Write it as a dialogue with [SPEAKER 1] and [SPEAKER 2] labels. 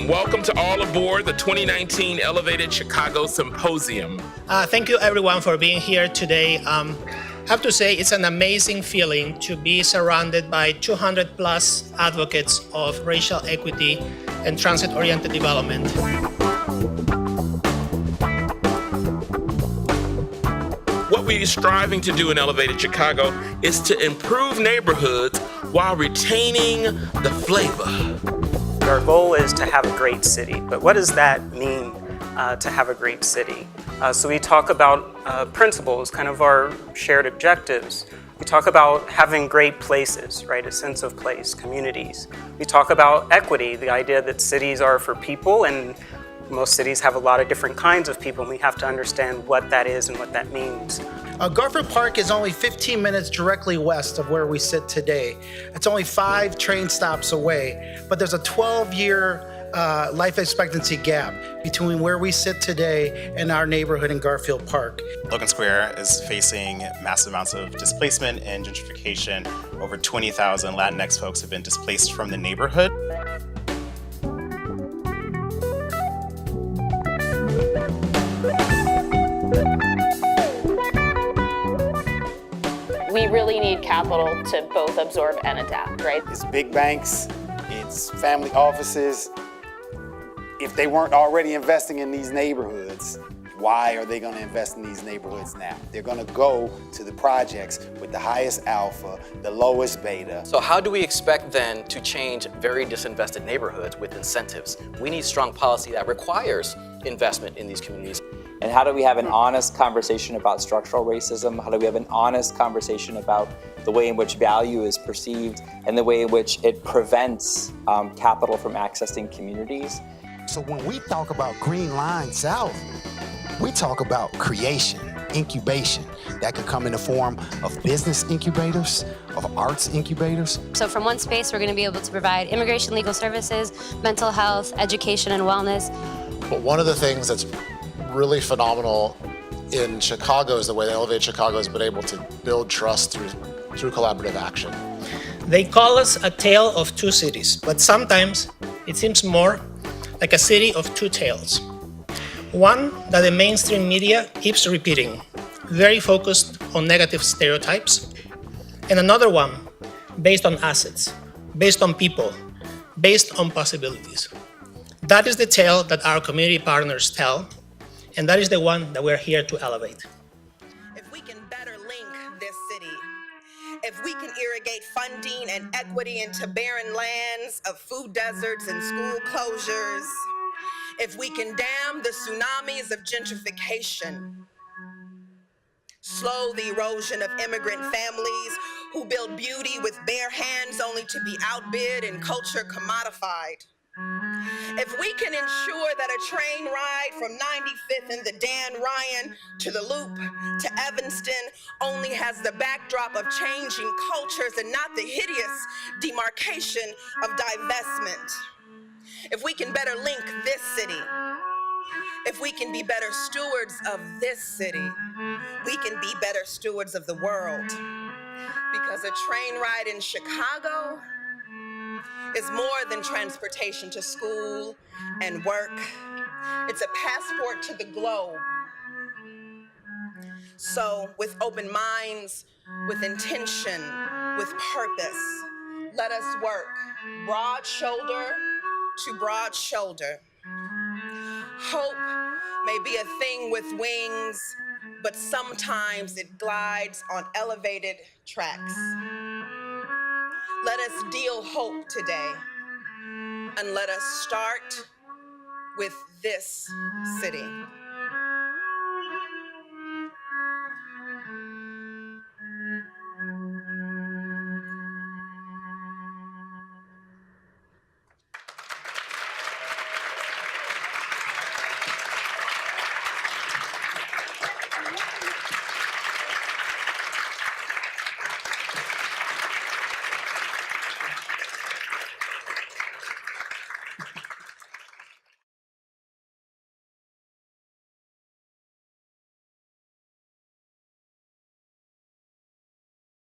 [SPEAKER 1] and welcome to all aboard the 2019 Elevated Chicago Symposium.
[SPEAKER 2] Thank you everyone for being here today. I have to say it's an amazing feeling to be surrounded by 200 plus advocates of racial equity and transit-oriented development.
[SPEAKER 1] What we're striving to do in Elevated Chicago is to improve neighborhoods while retaining the flavor.
[SPEAKER 3] Our goal is to have a great city, but what does that mean to have a great city? So we talk about principles, kind of our shared objectives. We talk about having great places, right? A sense of place, communities. We talk about equity, the idea that cities are for people, and most cities have a lot of different kinds of people, and we have to understand what that is and what that means.
[SPEAKER 4] Garfield Park is only 15 minutes directly west of where we sit today. It's only 5 train stops away, but there's a 12-year life expectancy gap between where we sit today and our neighborhood in Garfield Park.
[SPEAKER 5] Logan Square is facing massive amounts of displacement and gentrification. Over 20,000 Latinx folks have been displaced from the neighborhood.
[SPEAKER 6] We really need capital to both absorb and adapt, right?
[SPEAKER 7] It's big banks, it's family offices. If they weren't already investing in these neighborhoods, why are they going to invest in these neighborhoods now? They're going to go to the projects with the highest alpha, the lowest beta.
[SPEAKER 8] So how do we expect then to change very disinvested neighborhoods with incentives? We need strong policy that requires investment in these communities.
[SPEAKER 9] And how do we have an honest conversation about structural racism? How do we have an honest conversation about the way in which value is perceived and the way in which it prevents capital from accessing communities?
[SPEAKER 10] So when we talk about Green Line South, we talk about creation, incubation. That could come in the form of business incubators, of arts incubators.
[SPEAKER 11] So from one space, we're going to be able to provide immigration legal services, mental health, education, and wellness.
[SPEAKER 12] But one of the things that's really phenomenal in Chicago is the way that Elevated Chicago has been able to build trust through collaborative action.
[SPEAKER 2] They call us a tale of two cities, but sometimes it seems more like a city of two tales. One that the mainstream media keeps repeating, very focused on negative stereotypes, and another one based on assets, based on people, based on possibilities. That is the tale that our community partners tell, and that is the one that we're here to elevate.
[SPEAKER 13] If we can better link this city, if we can irrigate funding and equity into barren lands of food deserts and school closures, if we can dam the tsunamis of gentrification, slow the erosion of immigrant families who build beauty with bare hands only to be outbid and culture commodified, if we can ensure that a train ride from 95th and the Dan Ryan to the Loop to Evanston only has the backdrop of changing cultures and not the hideous demarcation of divestment, if we can better link this city, if we can be better stewards of this city, we can be better stewards of the world. Because a train ride in Chicago is more than transportation to school and work. It's a passport to the globe. So with open minds, with intention, with purpose, let us work broad shoulder to broad shoulder. Hope may be a thing with wings, but sometimes it glides on elevated tracks. Let us deal hope today, and let us start with this city.